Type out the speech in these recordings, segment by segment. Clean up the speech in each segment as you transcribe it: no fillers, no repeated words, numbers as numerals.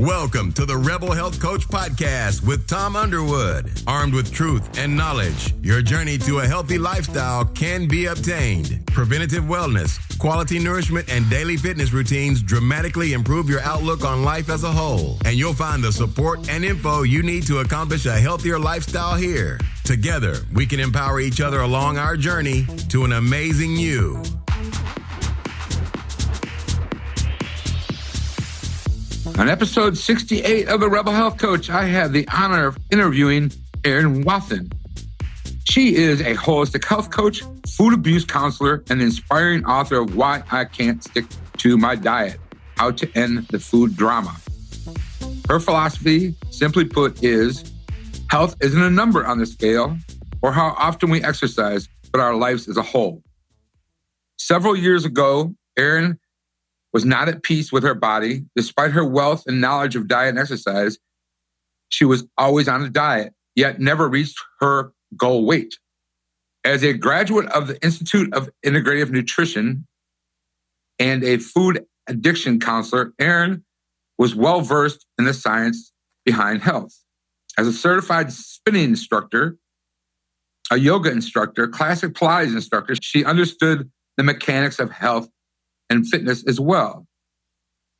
Welcome to the Rebel Health Coach Podcast with Tom Underwood. Armed with truth and knowledge, your journey to a healthy lifestyle can be obtained. Preventative wellness, quality nourishment, and daily fitness routines dramatically improve your outlook on life as a whole. And you'll find the support and info you need to accomplish a healthier lifestyle here. Together, we can empower each other along our journey to an amazing you. On episode 68 of the Rebel Health Coach, I have the honor of interviewing Erin Wathen. She is a holistic health coach, food abuse counselor, and the inspiring author of Why I Can't Stick to My Diet, How to End the Food Drama. Her philosophy, simply put, is health isn't a number on the scale or how often we exercise, but our lives as a whole. Several years ago, Erin was not at peace with her body. Despite her wealth and knowledge of diet and exercise, she was always on a diet, yet never reached her goal weight. As a graduate of the Institute of Integrative Nutrition and a food addiction counselor, Erin was well-versed in the science behind health. As a certified spinning instructor, a yoga instructor, classic Pilates instructor, she understood the mechanics of health and fitness as well.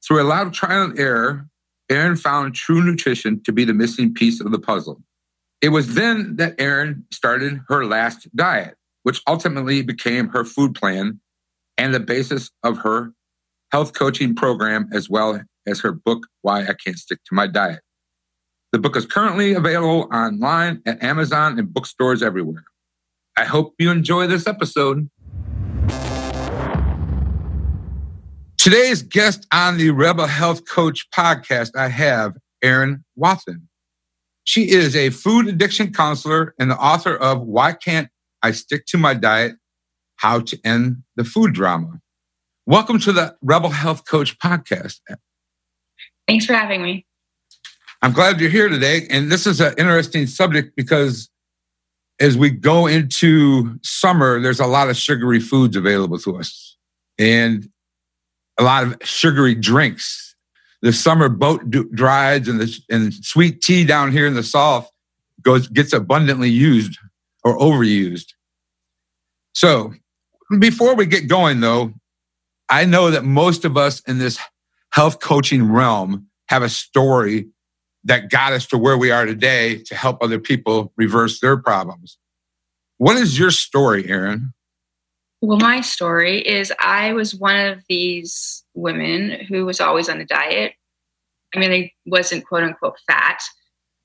Through a lot of trial and error, Erin found true nutrition to be the missing piece of the puzzle. It was then that Erin started her last diet, which ultimately became her food plan and the basis of her health coaching program, as well as her book, Why I Can't Stick to My Diet. The book is currently available online at Amazon and bookstores everywhere. I hope you enjoy this episode. Today's guest on the Rebel Health Coach podcast, I have Erin Wathen. She is a food addiction counselor and the author of Why Can't I Stick to My Diet? How to End the Food Drama. Welcome to the Rebel Health Coach podcast. Thanks for having me. I'm glad you're here today. And this is an interesting subject because as we go into summer, there's a lot of sugary foods available to us. And a lot of sugary drinks. The summer boat rides and sweet tea down here in the South gets abundantly used or overused. So before we get going, though, I know that most of us in this health coaching realm have a story that got us to where we are today to help other people reverse their problems. What is your story, Erin? Well, my story is I was one of these women who was always on a diet. I mean, I wasn't quote unquote fat,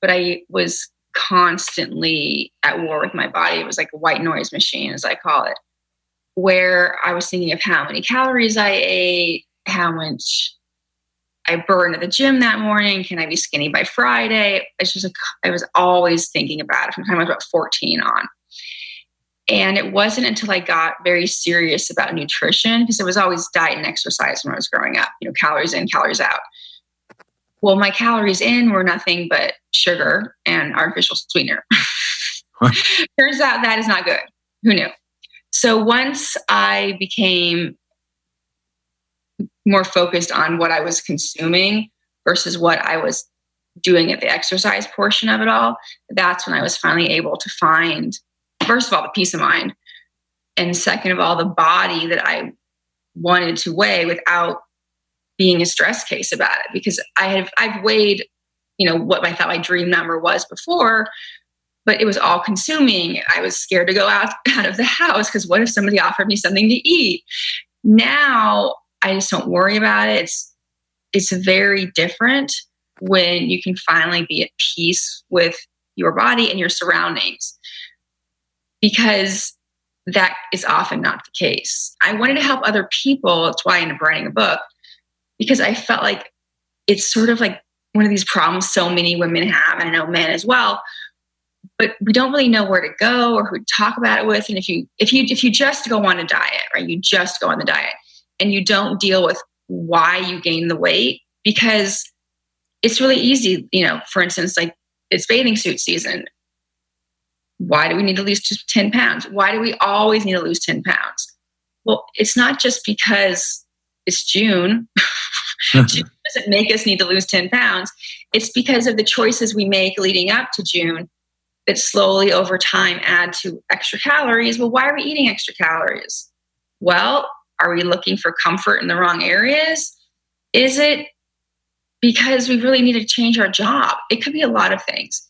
but I was constantly at war with my body. It was like a white noise machine, as I call it, where I was thinking of how many calories I ate, how much I burned at the gym that morning. Can I be skinny by Friday? I was always thinking about it from the time I was about 14 on. And it wasn't until I got very serious about nutrition, because it was always diet and exercise when I was growing up, calories in, calories out. Well, my calories in were nothing but sugar and artificial sweetener. Turns out that is not good. Who knew? So once I became more focused on what I was consuming versus what I was doing at the exercise portion of it all, that's when I was finally able to find, first of all, the peace of mind. And second of all, the body that I wanted to weigh without being a stress case about it. Because I've weighed, what I thought my dream number was before, but it was all consuming. I was scared to go out of the house because what if somebody offered me something to eat? Now I just don't worry about it. It's very different when you can finally be at peace with your body and your surroundings, because that is often not the case. I wanted to help other people. That's why I ended up writing a book, because I felt like it's sort of like one of these problems so many women have, and I know men as well, but we don't really know where to go or who to talk about it with. And if you just go on a diet, right, you just go on the diet and you don't deal with why you gain the weight, because it's really easy, for instance, like it's bathing suit season. Why do we need to lose 10 pounds? Why do we always need to lose 10 pounds? Well, it's not just because it's June. June doesn't make us need to lose 10 pounds. It's because of the choices we make leading up to June that slowly over time add to extra calories. Well, why are we eating extra calories? Well, are we looking for comfort in the wrong areas? Is it because we really need to change our job? It could be a lot of things,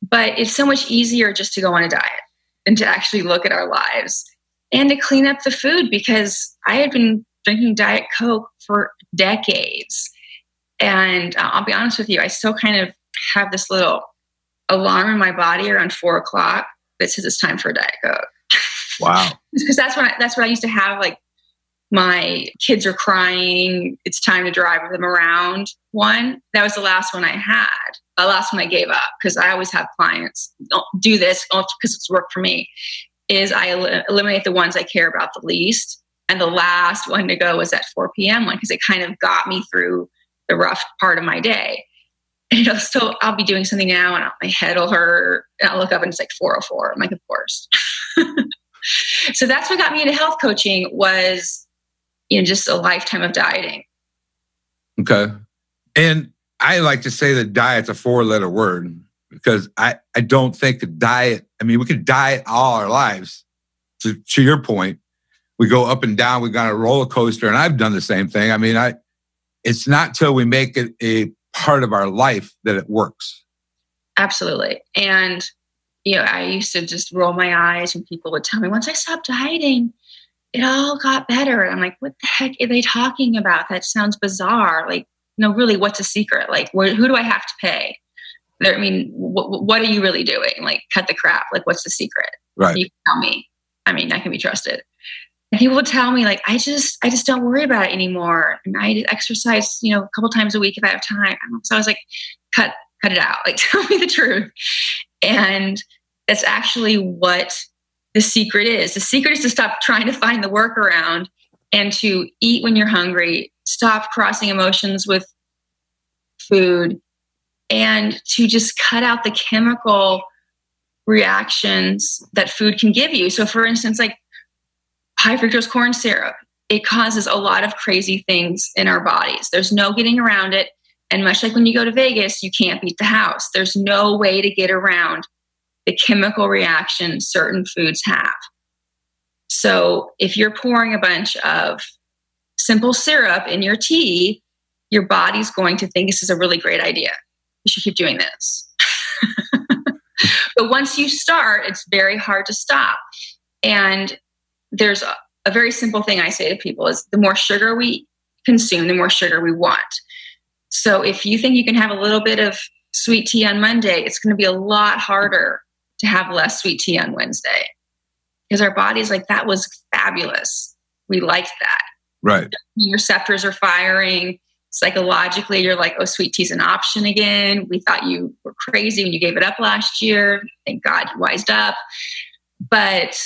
but it's so much easier just to go on a diet than to actually look at our lives and to clean up the food, because I had been drinking Diet Coke for decades. And I'll be honest with you, I still kind of have this little alarm in my body around 4:00 that says it's time for a Diet Coke. Wow. Because that's what I used to have. Like, my kids are crying, it's time to drive them around one. That was the last one I had. The last one I gave up, because I always have clients don't do this because it's worked for me, is I eliminate the ones I care about the least. And the last one to go was that 4 p.m. one, because it kind of got me through the rough part of my day. And I'll be doing something now and my head will hurt and I'll look up and it's like 4:04. I'm like, of course. So that's what got me into health coaching, was just a lifetime of dieting. Okay. And I like to say that diet's a 4-letter word, because I don't think the diet, we could diet all our lives. To your point, we go up and down, we got a roller coaster, and I've done the same thing. It's not till we make it a part of our life that it works. Absolutely. And, I used to just roll my eyes when people would tell me, once I stopped dieting, it all got better. And I'm like, what the heck are they talking about? That sounds bizarre. Like, no, really, what's a secret? Like, who do I have to pay? What are you really doing? Like, cut the crap. Like, what's the secret? Right. You can tell me. I can be trusted. And people would tell me, like, I just don't worry about it anymore. And I exercise, a couple times a week if I have time. So I was like, cut it out. Like, tell me the truth. And that's actually what the secret is. The secret is to stop trying to find the workaround and to eat when you're hungry, stop crossing emotions with food, and to just cut out the chemical reactions that food can give you. So for instance, like high fructose corn syrup, it causes a lot of crazy things in our bodies. There's no getting around it. And much like when you go to Vegas, you can't beat the house. There's no way to get around the chemical reaction certain foods have. So if you're pouring a bunch of simple syrup in your tea, your body's going to think this is a really great idea. You should keep doing this. But once you start, it's very hard to stop. And there's a very simple thing I say to people is the more sugar we consume, the more sugar we want. So if you think you can have a little bit of sweet tea on Monday, it's going to be a lot harder to have less sweet tea on Wednesday, because our body's like, that was fabulous. We liked that. Right. Your receptors are firing. Psychologically, you're like, oh, sweet tea's an option again. We thought you were crazy when you gave it up last year. Thank God you wised up. But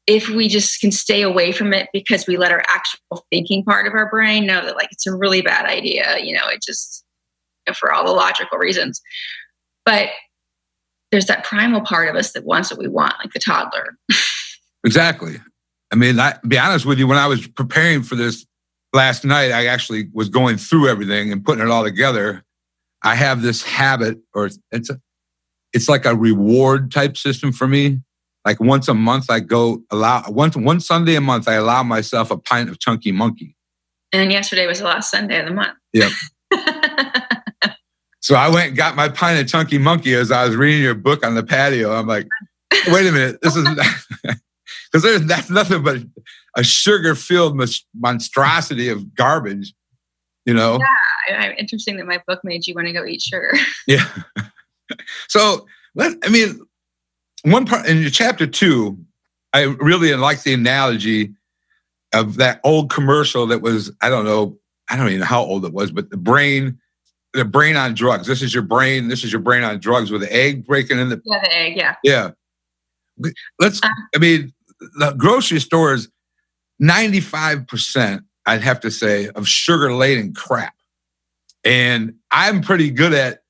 if we just can stay away from it because we let our actual thinking part of our brain know that, like, it's a really bad idea, it just, for all the logical reasons. But there's that primal part of us that wants what we want, like the toddler. Exactly. I be honest with you, when I was preparing for this last night, I actually was going through everything and putting it all together. I have this habit, or it's like a reward type system for me. Like once a month, one Sunday a month, I allow myself a pint of Chunky Monkey. And yesterday was the last Sunday of the month. Yep. So I went and got my pint of Chunky Monkey as I was reading your book on the patio. I'm like, wait a minute, this is because that's nothing but a sugar-filled monstrosity of garbage, Yeah, interesting that my book made you want to go eat sugar. Yeah. So, one part in chapter 2, I really like the analogy of that old commercial that was, I don't even know how old it was, but the brain on drugs. This is your brain on drugs, with the egg breaking in the... Yeah, the egg, yeah. Yeah. The grocery stores, 95%, I'd have to say, of sugar-laden crap. And I'm pretty good at,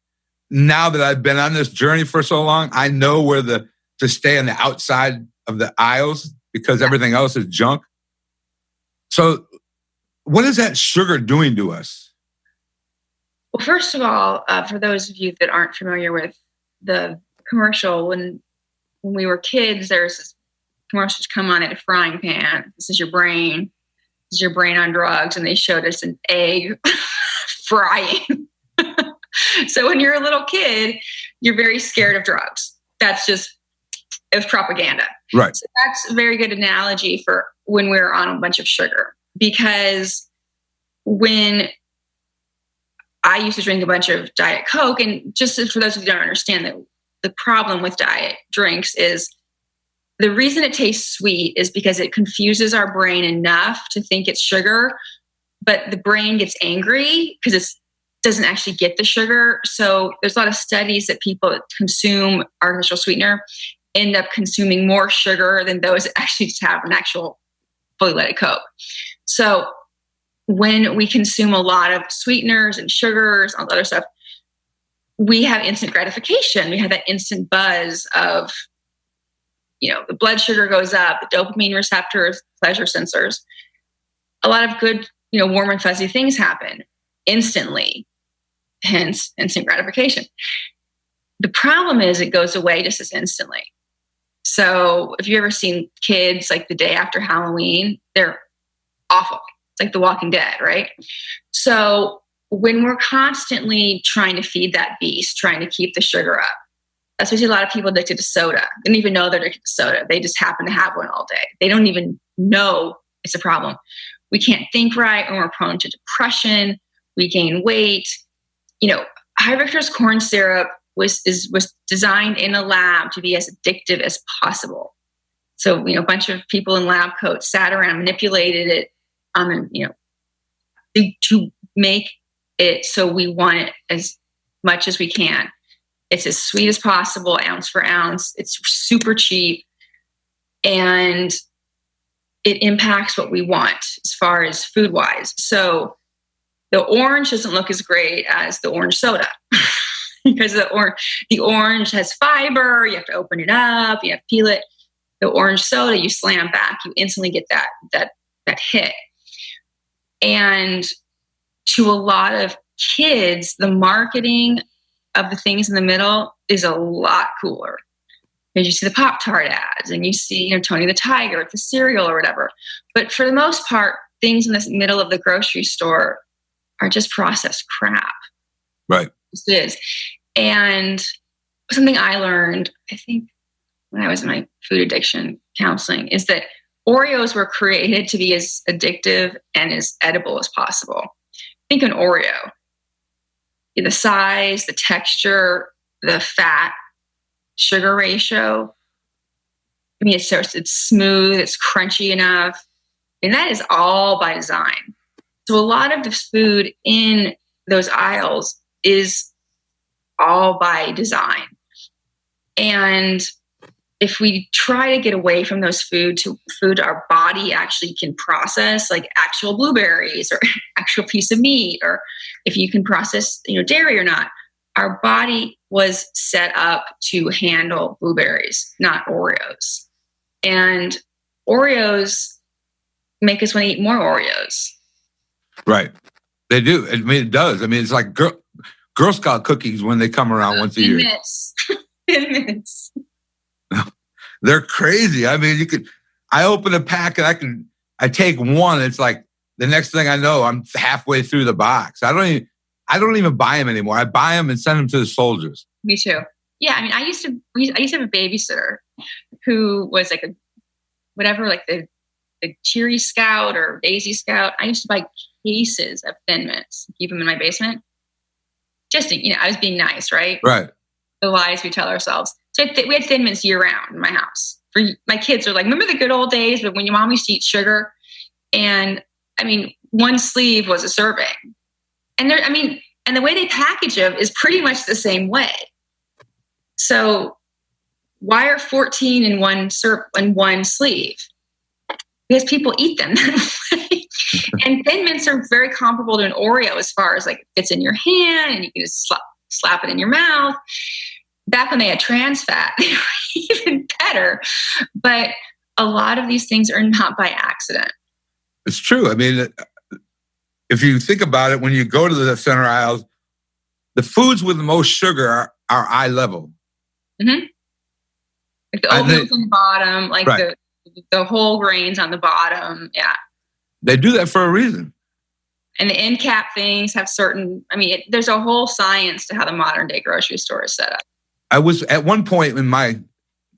now that I've been on this journey for so long, I know where to stay on the outside of the aisles, because everything else is junk. So what is that sugar doing to us? Well, first of all, for those of you that aren't familiar with the commercial, when we were kids, there's this commercials come on in a frying pan. This is your brain. This is your brain on drugs. And they showed us an egg frying. So when you're a little kid, you're very scared of drugs. That's just, it was propaganda. Right. So that's a very good analogy for when we're on a bunch of sugar. Because when I used to drink a bunch of Diet Coke, and just for those who don't understand that the problem with diet drinks is the reason it tastes sweet is because it confuses our brain enough to think it's sugar, but the brain gets angry because it doesn't actually get the sugar. So there's a lot of studies that people that consume artificial sweetener end up consuming more sugar than those that actually just have an actual fully loaded Coke. So when we consume a lot of sweeteners and sugars, all that other stuff, we have instant gratification. We have that instant buzz of, the blood sugar goes up, the dopamine receptors, pleasure sensors. A lot of good, warm and fuzzy things happen instantly, hence instant gratification. The problem is it goes away just as instantly. So if you've ever seen kids like the day after Halloween, they're awful. It's like The Walking Dead, right? So when we're constantly trying to feed that beast, trying to keep the sugar up, that's why you see a lot of people addicted to soda. They don't even know they're addicted to soda. They just happen to have one all day. They don't even know it's a problem. We can't think right, and we're prone to depression. We gain weight. High fructose corn syrup was designed in a lab to be as addictive as possible. So, a bunch of people in lab coats sat around, manipulated it, to make it so we want it as much as we can. It's as sweet as possible, ounce for ounce. It's super cheap, and it impacts what we want as far as food-wise. So the orange doesn't look as great as the orange soda because the orange has fiber. You have to open it up. You have to peel it. The orange soda, you slam back. You instantly get that hit. And to a lot of kids, the marketing of the things in the middle is a lot cooler. Because you see the Pop-Tart ads and you see, Tony the Tiger with the cereal or whatever. But for the most part, things in the middle of the grocery store are just processed crap. Right. It is. And something I learned, I think, when I was in my food addiction counseling, is that Oreos were created to be as addictive and as edible as possible. Think an Oreo. The size, the texture, the fat, sugar ratio. It's smooth, it's crunchy enough. And that is all by design. So a lot of the food in those aisles is all by design. And if we try to get away from those food to food our body actually can process, like actual blueberries or actual piece of meat, or if you can process, dairy or not, our body was set up to handle blueberries, not Oreos. And Oreos make us want to eat more Oreos. Right. They do. It does. It's like Girl Scout cookies when they come around once a year. Minutes. They're crazy. I open a pack and I take one. It's like the next thing I know, I'm halfway through the box. I don't even buy them anymore. I buy them and send them to the soldiers. Me too. Yeah. I used to have a babysitter who was like the Cheery Scout or Daisy Scout. I used to buy cases of Thin Mints, keep them in my basement. Just, I was being nice, right? Right. The lies we tell ourselves. So we had Thin Mints year round in my house. For my kids are like, remember the good old days, but when your mom used to eat sugar, and one sleeve was a serving, and and the way they package them is pretty much the same way. So why are 14 in one sleeve? Because people eat them that way. And Thin Mints are very comparable to an Oreo as far as like it fits in your hand and you can just slap it in your mouth. Back when they had trans fat, they were even better. But a lot of these things are not by accident. It's true. If you think about it, when you go to the center aisles, the foods with the most sugar are eye level. Mm-hmm. Like the oatmeal's on the bottom, like right. the whole grains on the bottom. Yeah. They do that for a reason. And the end cap things have certain, there's a whole science to how the modern day grocery store is set up. I was at one point in my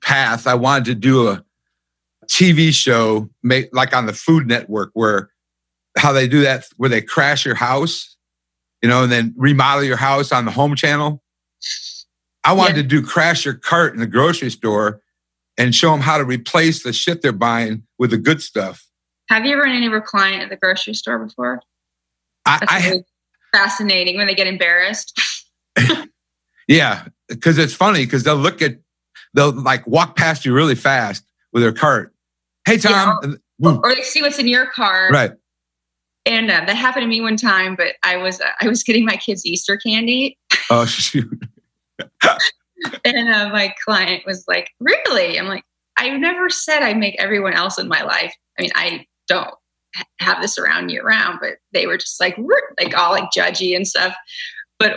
path, I wanted to do a TV show like on the Food Network where how they do that, where they crash your house, and then remodel your house on the home channel. I wanted to do crash your cart in the grocery store and show them how to replace the shit they're buying with the good stuff. Have you ever run into a client at the grocery store before? That's really fascinating when they get embarrassed. Yeah, because it's funny because they'll like walk past you really fast with their cart. Hey, Tom. Yeah, or they see what's in your cart. Right. And that happened to me one time, but I was getting my kids Easter candy. Oh, shoot. And my client was like, really? I'm like, I never said I make everyone else in my life. I don't have this around year round, but they were just like all like judgy and stuff.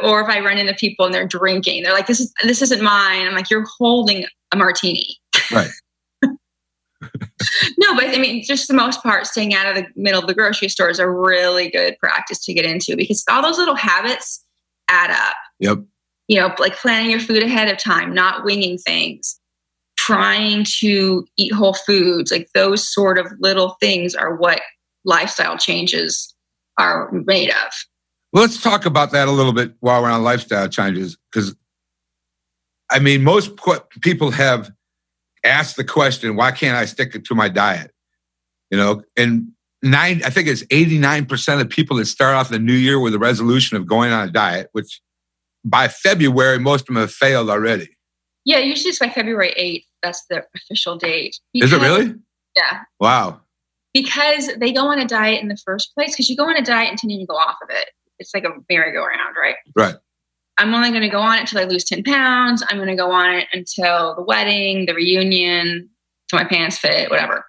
Or if I run into people and they're drinking, they're like, this isn't mine. I'm like, you're holding a martini. Right. No, but just the most part, staying out of the middle of the grocery store is a really good practice to get into because all those little habits add up. Yep. Like planning your food ahead of time, not winging things, trying to eat whole foods, like those sort of little things are what lifestyle changes are made of. Well, let's talk about that a little bit while we're on lifestyle changes, because most people have asked the question, why can't I stick to my diet? And I think it's 89% of people that start off the new year with a resolution of going on a diet, which by February, most of them have failed already. Yeah, usually it's by February 8th. That's the official date. Is it really? Yeah. Wow. Because they go on a diet in the first place, because you go on a diet and then you go off of it. It's like a merry-go-round, right? Right. I'm only going to go on it until I lose 10 pounds. I'm going to go on it until the wedding, the reunion, till my pants fit, whatever.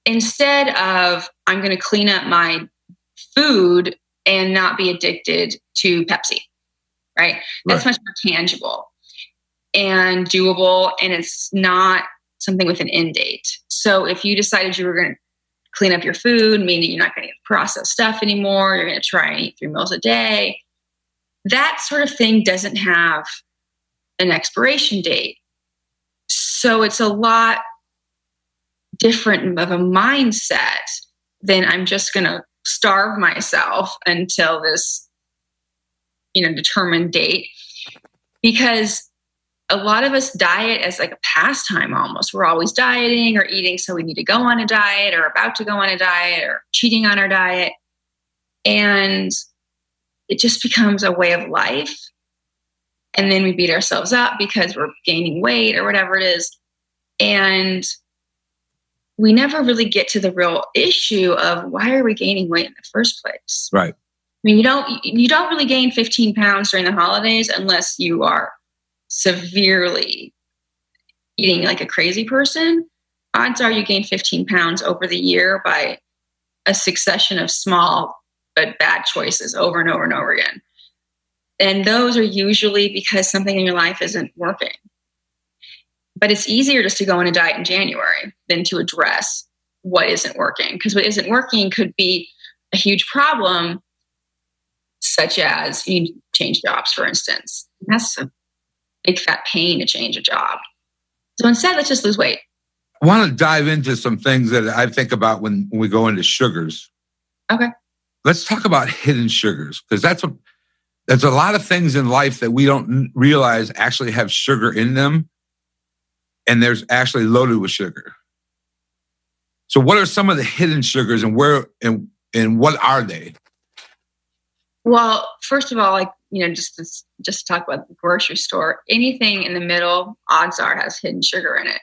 Instead of, I'm going to clean up my food and not be addicted to Pepsi, right? That's much more tangible and doable, and it's not something with an end date. So if you decided you were going to clean up your food, meaning you're not going to eat processed stuff anymore, you're going to try and eat 3 meals a day, that sort of thing doesn't have an expiration date. So it's a lot different of a mindset than I'm just going to starve myself until this, determined date. Because a lot of us diet as like a pastime almost. We're always dieting or eating, so we need to go on a diet or about to go on a diet or cheating on our diet. And it just becomes a way of life. And then we beat ourselves up because we're gaining weight or whatever it is. And we never really get to the real issue of why are we gaining weight in the first place? Right. You don't really gain 15 pounds during the holidays unless you are severely eating like a crazy person. Odds are you gain 15 pounds over the year by a succession of small but bad choices over and over and over again. And those are usually because something in your life isn't working. But it's easier just to go on a diet in January than to address what isn't working. Because what isn't working could be a huge problem, such as you need to change jobs, for instance. That's a big fat pain to change a job. So instead, let's just lose weight. I want to dive into some things that I think about when we go into sugars. Okay. Let's talk about hidden sugars, because there's a lot of things in life that we don't realize actually have sugar in them, and there's actually loaded with sugar. So what are some of the hidden sugars, and where and what are they? Well, first of all, just to talk about the grocery store, anything in the middle, odds are, has hidden sugar in it.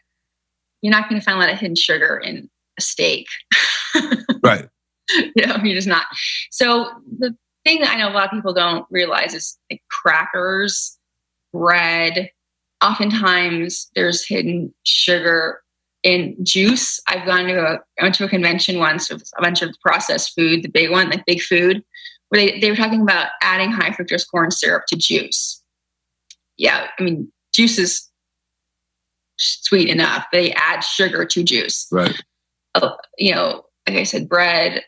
You're not going to find a lot of hidden sugar in a steak. Right. You're just not. So the thing that I know a lot of people don't realize is like crackers, bread. Oftentimes there's hidden sugar in juice. I went to a convention once with a bunch of processed food, the big one, like big food, where they were talking about adding high fructose corn syrup to juice. Yeah, I mean, juice is sweet enough. They add sugar to juice. Right. You know, like I said, bread,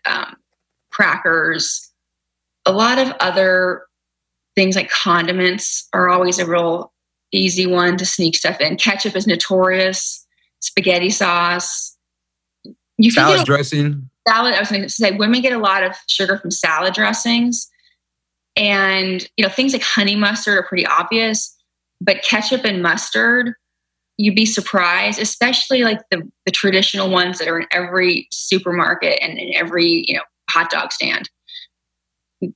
crackers, a lot of other things like condiments are always a real easy one to sneak stuff in. Ketchup is notorious. Spaghetti sauce. You can salad dressing. Salad. I was going to say, women get a lot of sugar from salad dressings, and you know, things like honey mustard are pretty obvious, but ketchup and mustard, you'd be surprised, especially like the traditional ones that are in every supermarket and in every, you know, hot dog stand.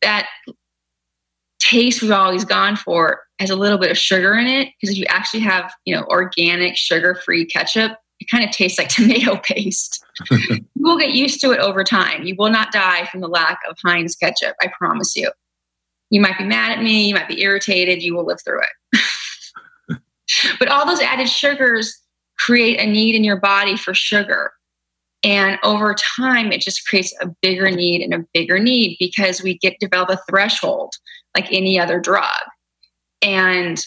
That taste we've always gone for has a little bit of sugar in it, because if you actually have, you know, organic sugar-free ketchup, it kind of tastes like tomato paste. You will get used to it over time. You will not die from the lack of Heinz ketchup. I promise you. You might be mad at me. You might be irritated. You will live through it. But all those added sugars create a need in your body for sugar. And over time, it just creates a bigger need and a bigger need, because we develop a threshold like any other drug. And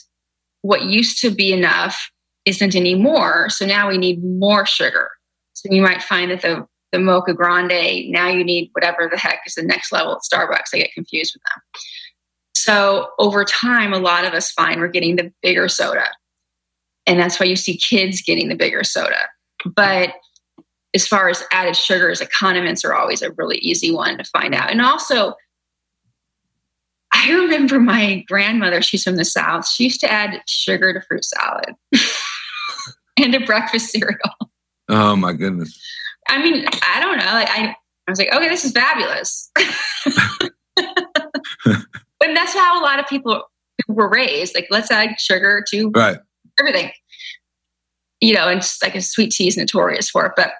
what used to be enough isn't anymore. So now we need more sugar. So you might find that the Mocha Grande, now you need whatever the heck is the next level at Starbucks. I get confused with them. So over time, a lot of us find we're getting the bigger soda. And that's why you see kids getting the bigger soda. But as far as added sugars, the condiments are always a really easy one to find out. And also, I remember my grandmother, she's from the South, she used to add sugar to fruit salad and to breakfast cereal. Oh my goodness. I mean, I don't know. Like I was like, okay, this is fabulous. But that's how a lot of people were raised. Like, let's add sugar to everything. You know, and it's like a sweet tea is notorious for it. But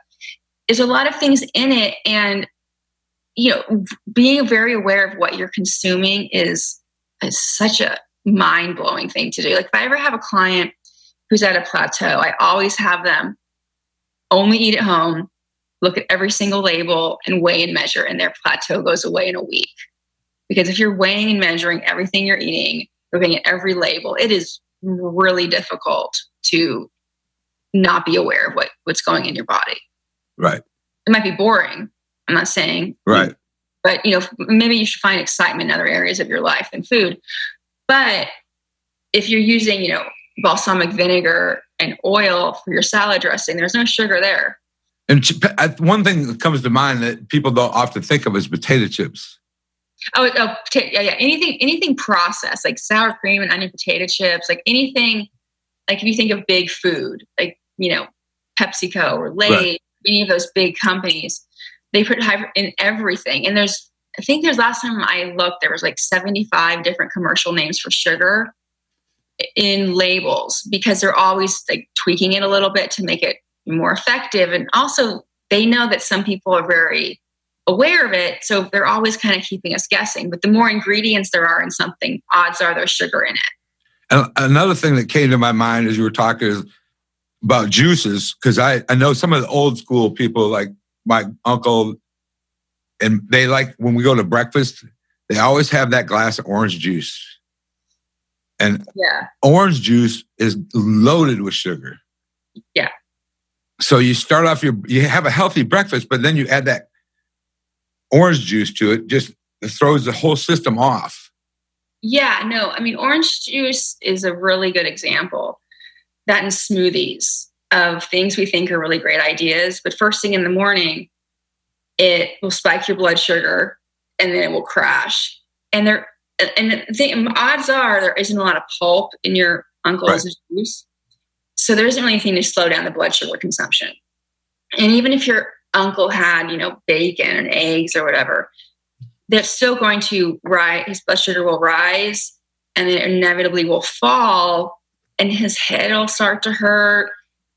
there's a lot of things in it. And, you know, being very aware of what you're consuming is such a mind-blowing thing to do. Like, if I ever have a client who's at a plateau, I always have them only eat at home, look at every single label, and weigh and measure, and their plateau goes away in a week. Because if you're weighing and measuring everything you're eating, looking at every label, it is really difficult to not be aware of what's going in your body. Right. It might be boring. I'm not saying. Right. But, you know, maybe you should find excitement in other areas of your life than food. But if you're using, you know, balsamic vinegar and oil for your salad dressing, there's no sugar there. And one thing that comes to mind that people don't often think of is potato chips. Yeah. Anything processed, like sour cream and onion potato chips, like anything, like if you think of big food, like, you know, PepsiCo or Lay's, any of those big companies, they put high in everything. And I think last time I looked, there was like 75 different commercial names for sugar in labels, because they're always like tweaking it a little bit to make it more effective. And also they know that some people are very aware of it. So they're always kind of keeping us guessing. But the more ingredients there are in something, odds are there's sugar in it. And another thing that came to my mind as you were talking is about juices, because I know some of the old school people, like my uncle, and they like, when we go to breakfast, they always have that glass of orange juice. And orange juice is loaded with sugar. Yeah. So you start off you have a healthy breakfast, but then you add that orange juice to it, just throws the whole system off. Yeah, no, I mean, orange juice is a really good example. That in smoothies of things we think are really great ideas, but first thing in the morning, it will spike your blood sugar and then it will crash. And the odds are there isn't a lot of pulp in your uncle's juice. So there isn't really anything to slow down the blood sugar consumption. And even if your uncle had, you know, bacon and eggs or whatever, that's still going to rise. His blood sugar will rise and then inevitably will fall, and his head will start to hurt.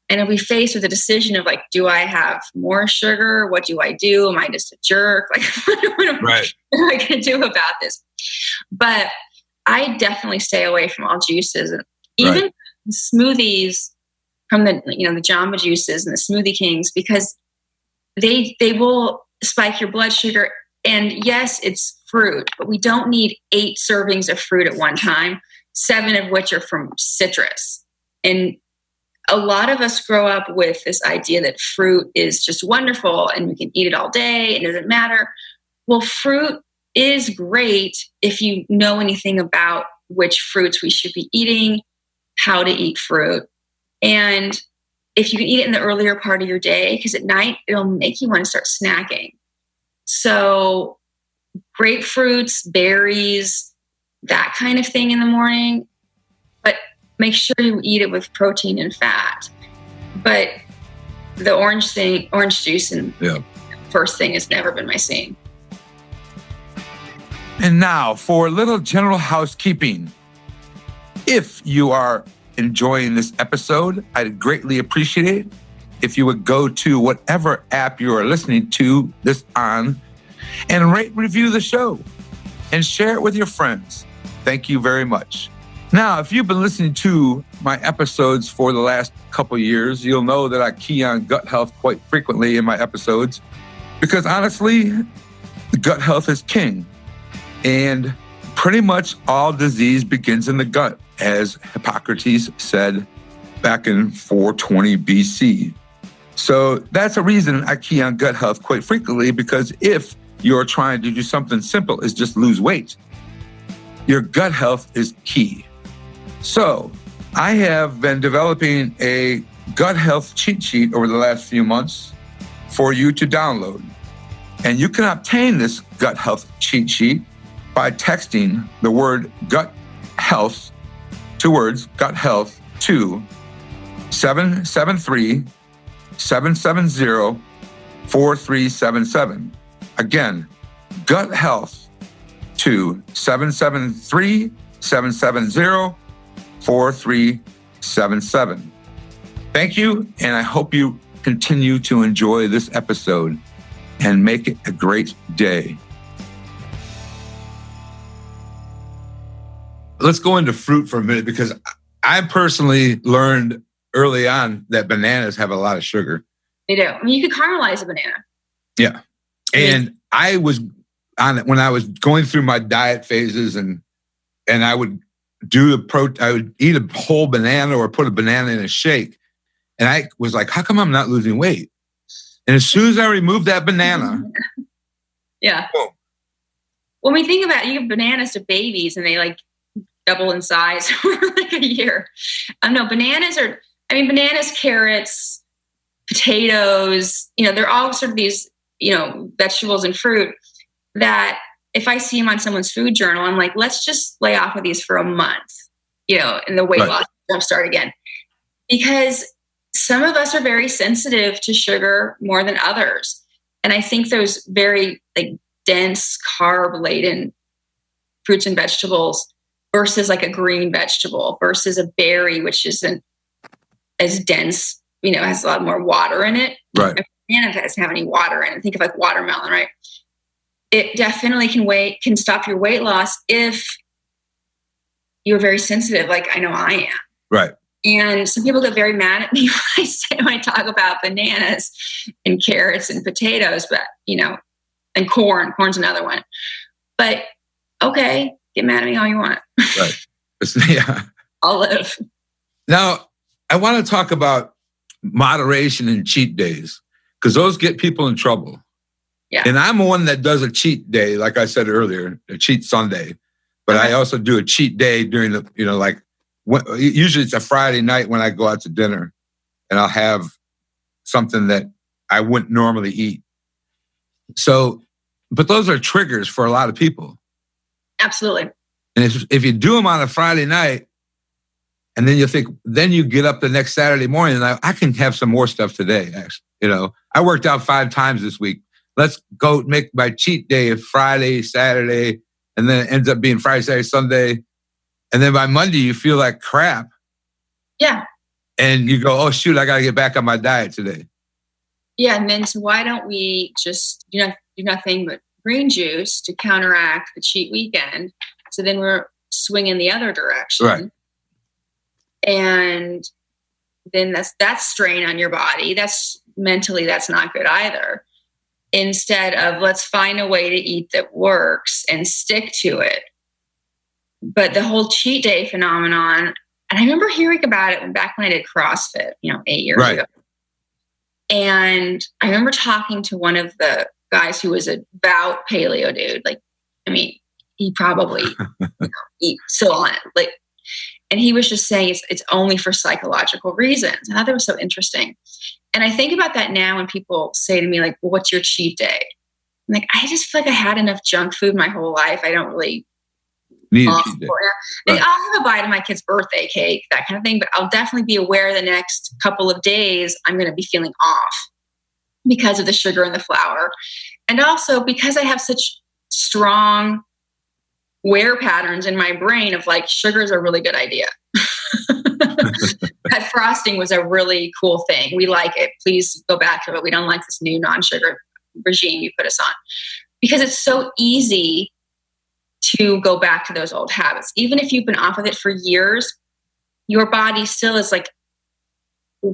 And he'll be faced with a decision of like, do I have more sugar? What do I do? Am I just a jerk? Like, what am I going to do about this? But I definitely stay away from all juices, and even smoothies from the Jamba Juices and the Smoothie Kings, because they will spike your blood sugar. And yes, it's fruit, but we don't need 8 servings of fruit at one time, 7 of which are from citrus. And a lot of us grow up with this idea that fruit is just wonderful and we can eat it all day and it doesn't matter. Well, fruit is great if you know anything about which fruits we should be eating, how to eat fruit. And if you can eat it in the earlier part of your day, because at night it'll make you want to start snacking. So grapefruits, berries, that kind of thing in the morning, but make sure you eat it with protein and fat. But the orange juice and first thing has never been my scene. And now for a little general housekeeping. If you are enjoying this episode, I'd greatly appreciate it if you would go to whatever app you are listening to this on and rate and review the show and share it with your friends. Thank you very much. Now, if you've been listening to my episodes for the last couple of years, you'll know that I key on gut health quite frequently in my episodes because honestly, gut health is king. And pretty much all disease begins in the gut, as Hippocrates said back in 420 BC. So that's a reason I key on gut health quite frequently, because if you're trying to do something simple as just lose weight, your gut health is key. So I have been developing a gut health cheat sheet over the last few months for you to download. And you can obtain this gut health cheat sheet by texting the word gut health, 2 words, gut health, to 773-770-4377. Again, gut health to 773-770-4377. Thank you, and I hope you continue to enjoy this episode and make it a great day. Let's go into fruit for a minute, because I personally learned early on that bananas have a lot of sugar. They do. I mean, you could caramelize a banana. Yeah. And I was on it when I was going through my diet phases, and I would I would eat a whole banana or put a banana in a shake. And I was like, how come I'm not losing weight? And as soon as I removed that banana. Yeah. Boom. When we think about it, you give bananas to babies and they like double in size for like a year. No, bananas, carrots, potatoes, they're all sort of these, vegetables and fruit that if I see them on someone's food journal, I'm like, let's just lay off of these for a month, and the weight loss jump start again. Because some of us are very sensitive to sugar more than others. And I think those very dense carb-laden fruits and vegetables versus like a green vegetable versus a berry, which isn't as dense, has a lot more water in it. Right. A banana doesn't have any water in it. Think of like watermelon, right? It definitely can stop your weight loss if you're very sensitive, like I know I am. Right. And some people get very mad at me when I talk about bananas and carrots and potatoes, but and corn's another one. But okay, get mad at me all you want. Right. Yeah. I'll live. Now, I want to talk about moderation and cheat days, because those get people in trouble. Yeah. And I'm one that does a cheat day, like I said earlier, a cheat Sunday. But I also do a cheat day during the, usually it's a Friday night when I go out to dinner, and I'll have something that I wouldn't normally eat. So, but those are triggers for a lot of people. Absolutely. And if you do them on a Friday night, and then you get up the next Saturday morning, and I can have some more stuff today, actually. I worked out 5 times this week. Let's go make my cheat day Friday, Saturday, and then it ends up being Friday, Saturday, Sunday. And then by Monday, you feel like crap. Yeah. And you go, oh, shoot, I got to get back on my diet today. Yeah. And then so why don't we just do nothing but green juice to counteract the cheat weekend? So then we're swinging the other direction. Right. And then that's strain on your body. That's mentally, that's not good either. instead of let's find a way to eat that works and stick to it. But the whole cheat day phenomenon, and I remember hearing about it back when I did CrossFit, 8 years ago. And I remember talking to one of the guys who was a devout paleo dude. He probably eats still on it. And he was just saying it's only for psychological reasons. I thought that was so interesting. And I think about that now when people say to me, well, what's your cheat day? I'm like, I just feel like I had enough junk food my whole life. I don't really need a cheat day. Right. I'll have a bite of my kid's birthday cake, that kind of thing. But I'll definitely be aware the next couple of days I'm going to be feeling off because of the sugar and the flour. And also because I have such strong wear patterns in my brain of sugar is a really good idea. That frosting was a really cool thing. We like it. Please go back to it. We don't like this new non-sugar regime you put us on, because it's so easy to go back to those old habits. Even if you've been off of it for years, your body still is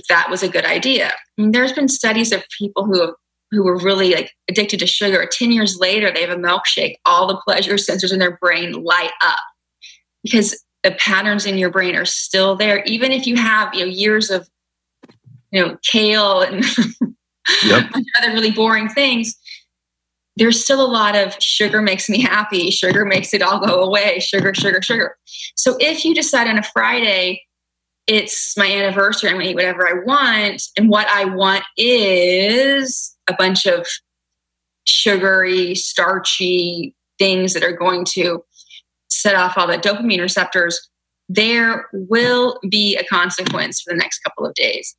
that was a good idea. There's been studies of people who were really addicted to sugar. 10 years later, they have a milkshake. All the pleasure sensors in their brain light up because the patterns in your brain are still there. Even if you have years of kale and other really boring things, there's still a lot of sugar makes me happy. Sugar makes it all go away. Sugar, sugar, sugar. So if you decide on a Friday, it's my anniversary, I'm going to eat whatever I want. And what I want is a bunch of sugary, starchy things that are going to set off all the dopamine receptors. There will be a consequence for the next couple of days.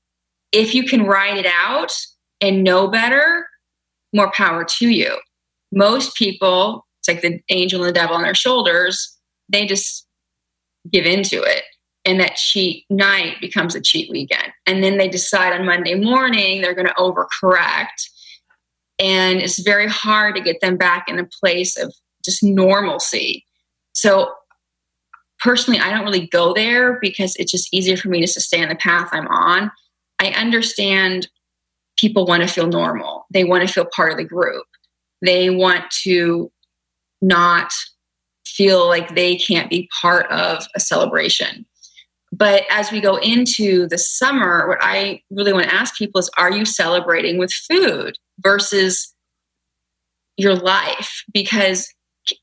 If you can ride it out and know better, more power to you. Most people, it's like the angel and the devil on their shoulders, they just give into it. And that cheat night becomes a cheat weekend. And then they decide on Monday morning they're going to overcorrect. And it's very hard to get them back in a place of just normalcy. So personally, I don't really go there because it's just easier for me to stay on the path I'm on. I understand people want to feel normal. They want to feel part of the group. They want to not feel like they can't be part of a celebration. But as we go into the summer, what I really want to ask people is, are you celebrating with food versus your life? Because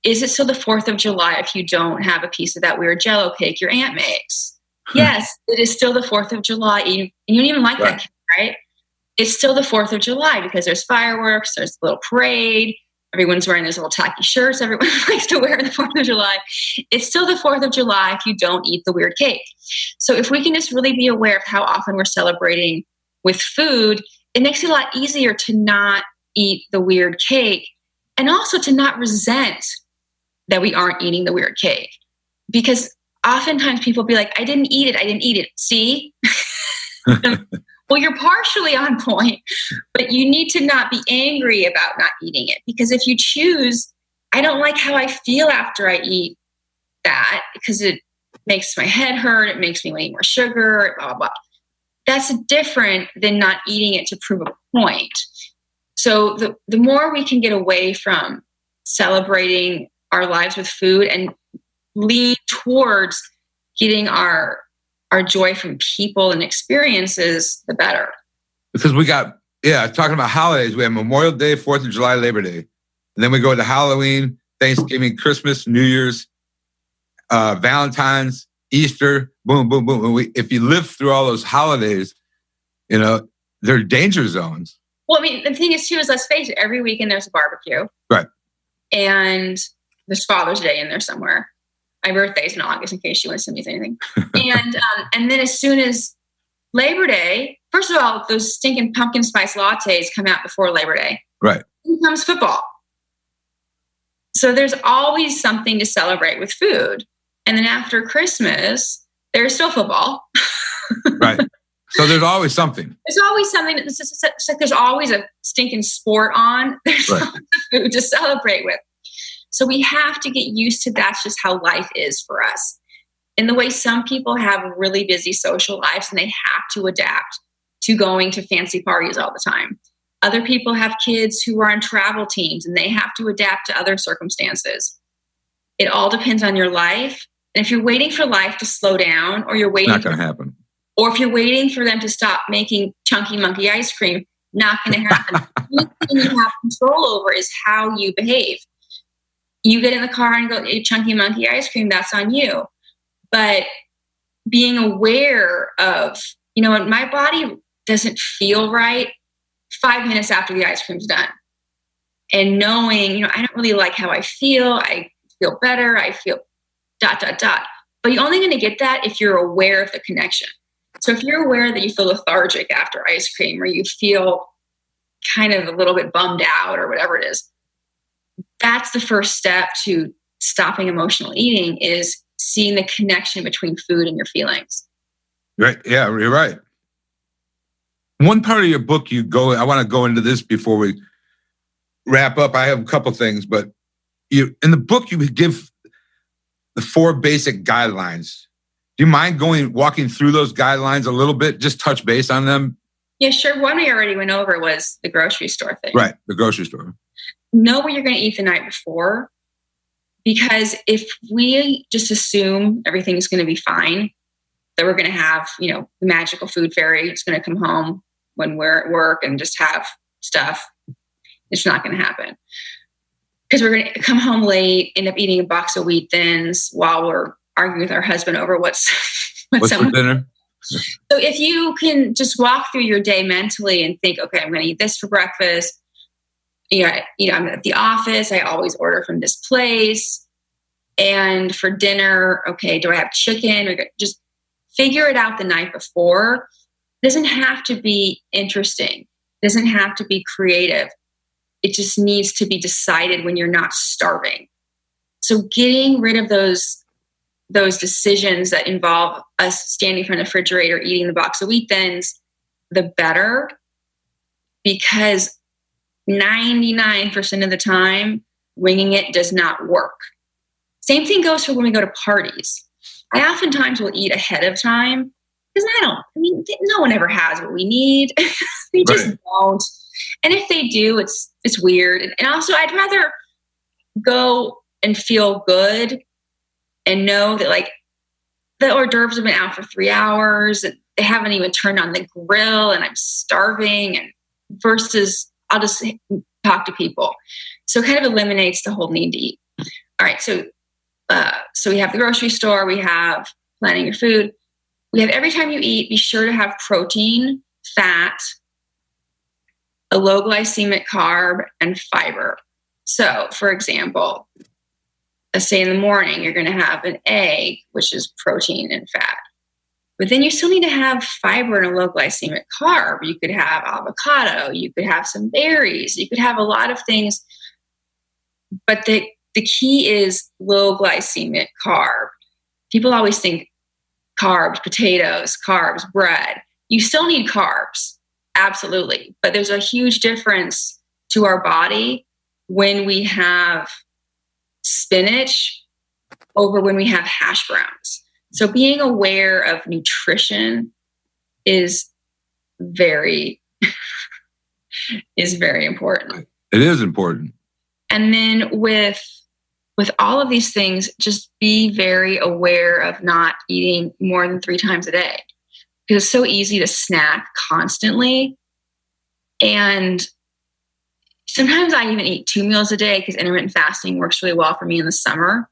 is it still the 4th of July if you don't have a piece of that weird Jell-O cake your aunt makes? Yes, it is still the 4th of July. You don't even like that cake, right? It's still the 4th of July because there's fireworks, there's a little parade, everyone's wearing those little tacky shirts everyone likes to wear on the 4th of July. It's still the 4th of July if you don't eat the weird cake. So if we can just really be aware of how often we're celebrating with food, it makes it a lot easier to not eat the weird cake and also to not resent that we aren't eating the weird cake. Because oftentimes people be like, I didn't eat it. See? Well, you're partially on point, but you need to not be angry about not eating it. Because if you choose, I don't like how I feel after I eat that because it makes my head hurt, it makes me want to eat more sugar, blah, blah, blah. That's different than not eating it to prove a point. So the more we can get away from celebrating our lives with food and lean towards getting our joy from people and experiences, the better. Because we got, talking about holidays, we have Memorial Day, 4th of July, Labor Day. And then we go to Halloween, Thanksgiving, Christmas, New Year's, Valentine's, Easter, boom, boom, boom. And if you live through all those holidays, they're danger zones. Well, the thing is, too, is let's face it, every weekend there's a barbecue. Right. And there's Father's Day in there somewhere. My birthday's in August, in case you want to send me anything. And then as soon as Labor Day, first of all, those stinking pumpkin spice lattes come out before Labor Day. Right. Then comes football. So there's always something to celebrate with food. And then after Christmas, there's still football. Right. So there's always something. There's always something. It's like there's always a stinking sport on. There's always food to celebrate with. So we have to get used to that's just how life is for us. In the way some people have really busy social lives and they have to adapt to going to fancy parties all the time. Other people have kids who are on travel teams and they have to adapt to other circumstances. It all depends on your life. And if you're waiting for life to slow down, or you're waiting, not going to happen. Or if you're waiting for them to stop making Chunky Monkey ice cream, not going to happen. The only thing you have control over is how you behave. You get in the car and go eat Chunky Monkey ice cream, that's on you. But being aware of, my body doesn't feel right 5 minutes after the ice cream's done. And knowing, I don't really like how I feel better, I feel ... But you're only going to get that if you're aware of the connection. So if you're aware that you feel lethargic after ice cream, or you feel kind of a little bit bummed out or whatever it is, that's the first step to stopping emotional eating, is seeing the connection between food and your feelings. Right. Yeah, you're right. One part of your book, I want to go into this before we wrap up. I have a couple things, but in the book, you give the 4 basic guidelines. Do you mind walking through those guidelines a little bit? Just touch base on them. Yeah, sure. One we already went over was the grocery store thing. Right, the grocery store. Know what you're going to eat the night before. Because if we just assume everything's going to be fine, that we're going to have, the magical food fairy is going to come home when we're at work and just have stuff, it's not going to happen. Because we're going to come home late, end up eating a box of Wheat Thins while we're arguing with our husband over what's for dinner. So if you can just walk through your day mentally and think, okay, I'm going to eat this for breakfast. I'm at the office. I always order from this place. And for dinner, okay, do I have chicken? Or just figure it out the night before. It doesn't have to be interesting. It doesn't have to be creative. It just needs to be decided when you're not starving. So getting rid of those decisions that involve us standing in front of the refrigerator, eating the box of Wheat Thins, the better. Because 99% of the time, winging it does not work. Same thing goes for when we go to parties. I oftentimes will eat ahead of time because no one ever has what we need. They just don't. And if they do, it's weird. And also, I'd rather go and feel good and know that the hors d'oeuvres have been out for 3 hours and they haven't even turned on the grill and I'm starving, and versus I'll just talk to people. So it kind of eliminates the whole need to eat. All right. So we have the grocery store, we have planning your food. We have every time you eat, be sure to have protein, fat, a low glycemic carb, and fiber. So for example, let's say in the morning, you're going to have an egg, which is protein and fat. But then you still need to have fiber and a low glycemic carb. You could have avocado, you could have some berries, you could have a lot of things. But the key is low glycemic carb. People always think carbs, potatoes, carbs, bread. You still need carbs, absolutely. But there's a huge difference to our body when we have spinach over when we have hash browns. So being aware of nutrition is very important. It is important. And then with all of these things, just be very aware of not eating more than 3 times a day, because it's so easy to snack constantly. And sometimes I even eat 2 meals a day because intermittent fasting works really well for me in the summer.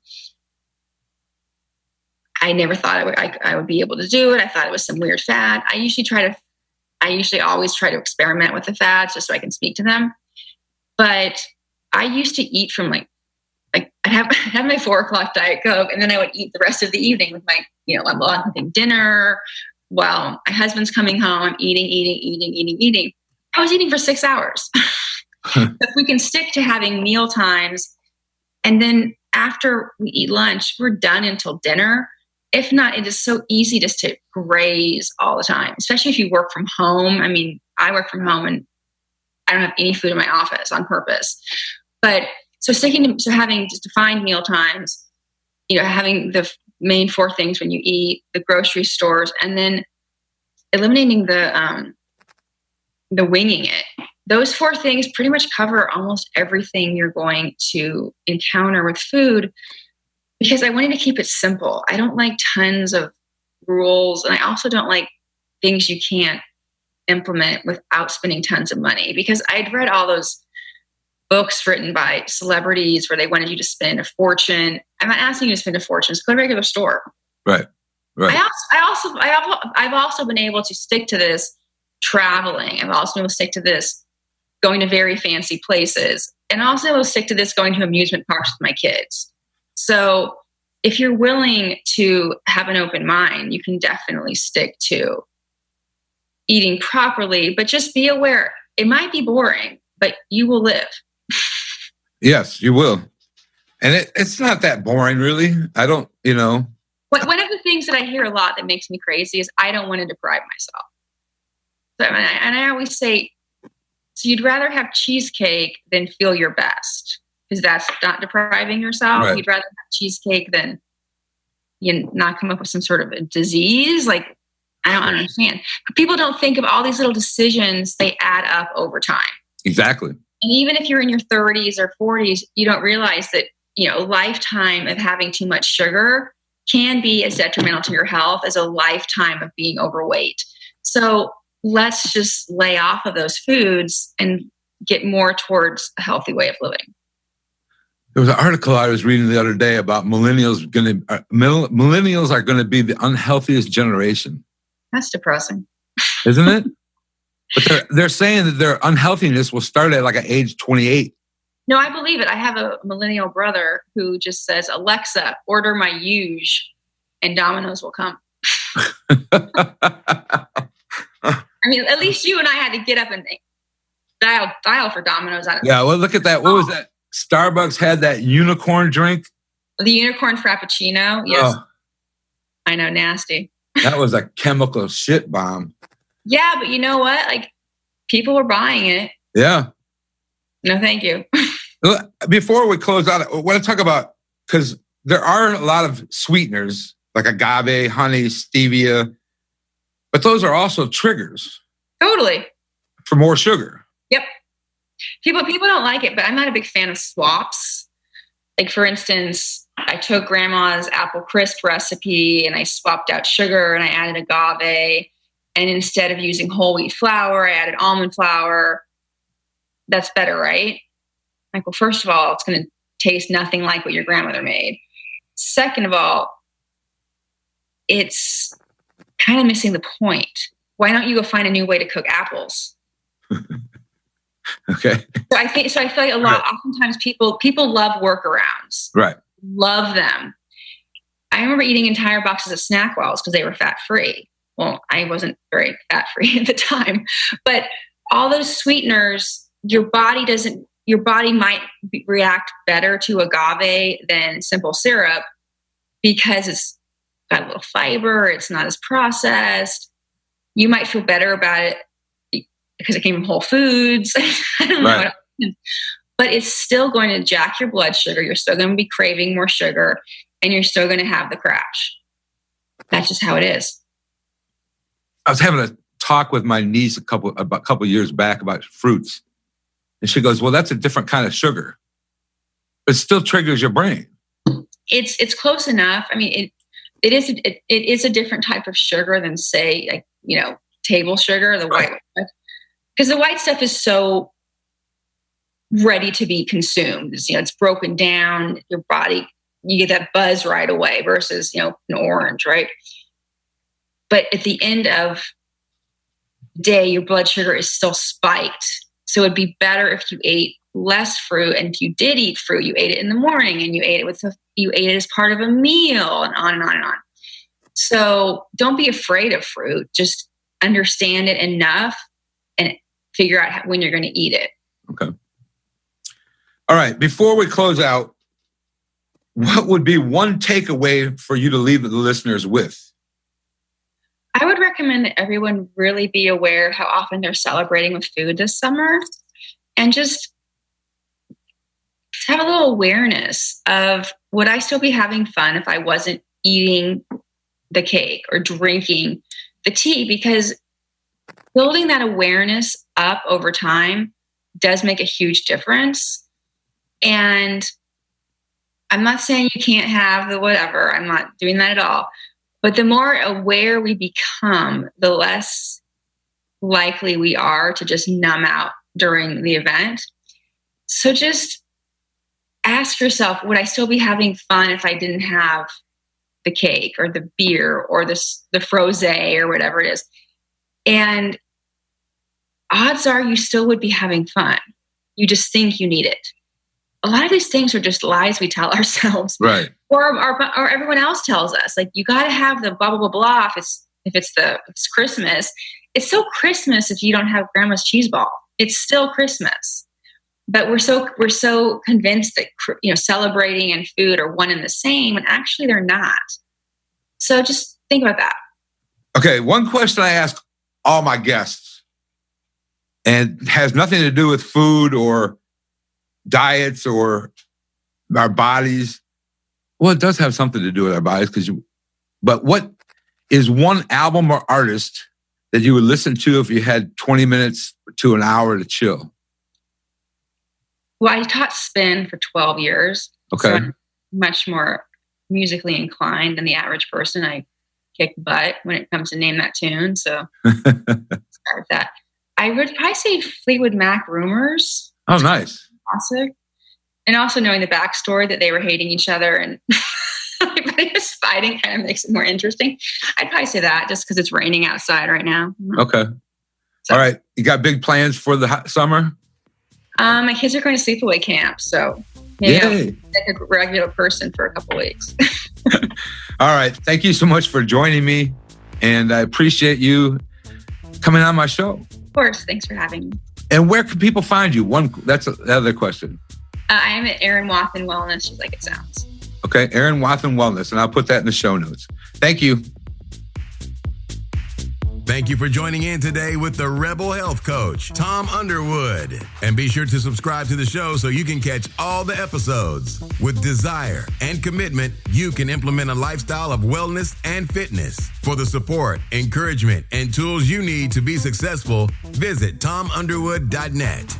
I never thought I would be able to do it. I thought it was some weird fad. I usually always try to experiment with the fads just so I can speak to them. But I used to eat from I'd have my 4:00 Diet Coke, and then I would eat the rest of the evening with my, I'm having dinner while my husband's coming home. I'm eating. I was eating for 6 hours. If we can stick to having meal times, and then after we eat lunch, we're done until dinner. If not, it is so easy just to graze all the time, especially if you work from home. I mean, I work from home and I don't have any food in my office on purpose. But so having just defined meal times, having the main 4 things when you eat, the grocery stores, and then eliminating the winging it. those 4 things pretty much cover almost everything you're going to encounter with food, because I wanted to keep it simple. I don't like tons of rules, and I also don't like things you can't implement without spending tons of money, because I'd read all those books written by celebrities where they wanted you to spend a fortune. I'm not asking you to spend a fortune. Just go to a regular store. Right. I've also been able to stick to this traveling. I've also been able to stick to this going to very fancy places, and also able to stick to this going to amusement parks with my kids. So if you're willing to have an open mind, you can definitely stick to eating properly, but just be aware it might be boring, but you will live. Yes, you will. And it's not that boring, really. I don't, One of the things that I hear a lot that makes me crazy is I don't want to deprive myself. So, and I always say, so you'd rather have cheesecake than feel your best, because that's not depriving yourself. Right. You'd rather have cheesecake than not come up with some sort of a disease. Like, I don't understand. People don't think of all these little decisions. They add up over time. Exactly. And even if you're in your 30s or 40s, you don't realize that, a lifetime of having too much sugar can be as detrimental to your health as a lifetime of being overweight. So let's just lay off of those foods and get more towards a healthy way of living. There was an article I was reading the other day about millennials are going to be the unhealthiest generation. That's depressing. Isn't it? But they're saying that their unhealthiness will start at like an age 28. No, I believe it. I have a millennial brother who just says, Alexa, order my huge, and Domino's will come. I mean, at least you and I had to get up and dial for Domino's. Yeah, well, look at that. What was that? Starbucks had that unicorn drink. The unicorn frappuccino. Yes. Oh. I know, nasty. That was a chemical shit bomb. Yeah, but you know what? Like, people were buying it. Yeah. No, thank you. Before we close out, I want to talk about, because there are a lot of sweeteners like agave, honey, stevia, but those are also triggers. Totally. For more sugar. Yep. People don't like it, but I'm not a big fan of swaps. Like, for instance, I took grandma's apple crisp recipe and I swapped out sugar and I added agave. And instead of using whole wheat flour, I added almond flour. That's better, right? Like, well, first of all, it's going to taste nothing like what your grandmother made. Second of all, it's kind of missing the point. Why don't you go find a new way to cook apples? Okay. So I feel like oftentimes people love workarounds. Right. Love them. I remember eating entire boxes of snack walls because they were fat-free. Well, I wasn't very fat-free at the time, but all those sweeteners, your body might react better to agave than simple syrup because it's got a little fiber. It's not as processed. You might feel better about it because it came from Whole Foods. I don't know. But it's still going to jack your blood sugar. You're still going to be craving more sugar, and you're still going to have the crash. That's just how it is. I was having a talk with my niece a couple years back about fruits. And she goes, well, that's a different kind of sugar. It still triggers your brain. It's close enough. I mean, it is a different type of sugar than, say, like, table sugar, the white stuff. Because the white stuff is so ready to be consumed. It's broken down. Your body, you get that buzz right away versus, an orange, right? But at the end of the day, your blood sugar is still spiked. So it'd be better if you ate less fruit. And if you did eat fruit, you ate it in the morning and you ate it as part of a meal, and on and on and on. So don't be afraid of fruit. Just understand it enough and figure out when you're going to eat it. Okay. All right. Before we close out, what would be one takeaway for you to leave the listeners with? I would recommend that everyone really be aware of how often they're celebrating with food this summer, and just have a little awareness of, would I still be having fun if I wasn't eating the cake or drinking the tea? Because building that awareness up over time does make a huge difference. And I'm not saying you can't have the whatever. I'm not doing that at all. But the more aware we become, the less likely we are to just numb out during the event. So just ask yourself, would I still be having fun if I didn't have the cake or the beer or the frosé or whatever it is? And odds are you still would be having fun. You just think you need it. A lot of these things are just lies we tell ourselves. Right. Or everyone else tells us. Like, you got to have the blah, blah, blah, blah if it's Christmas. It's still Christmas if you don't have grandma's cheese ball. It's still Christmas. But we're so convinced that, celebrating and food are one and the same, and actually they're not. So just think about that. Okay, one question I ask all my guests, and has nothing to do with food or diets or our bodies. Well, it does have something to do with our bodies, but what is one album or artist that you would listen to if you had 20 minutes to an hour to chill? Well, I taught spin for 12 years. Okay. So I'm much more musically inclined than the average person. I kick butt when it comes to name that tune. So start with that. I would probably say Fleetwood Mac, Rumors. Oh, nice. Classic. And also knowing the backstory that they were hating each other and everybody was fighting kind of makes it more interesting. I'd probably say that just because it's raining outside right now. Okay. So, all right. You got big plans for the summer? My kids are going to sleepaway camp, so maybe I'll be like a regular person for a couple weeks. All right. Thank you so much for joining me, and I appreciate you coming on my show. Of course. Thanks for having me. And where can people find you? That's the other question. I am at Erin Wathen Wellness, just like it sounds. Okay, Erin Wathen Wellness, and I'll put that in the show notes. Thank you. Thank you for joining in today with the Rebel Health Coach, Tom Underwood. And be sure to subscribe to the show so you can catch all the episodes. With desire and commitment, you can implement a lifestyle of wellness and fitness. For the support, encouragement, and tools you need to be successful, visit tomunderwood.net.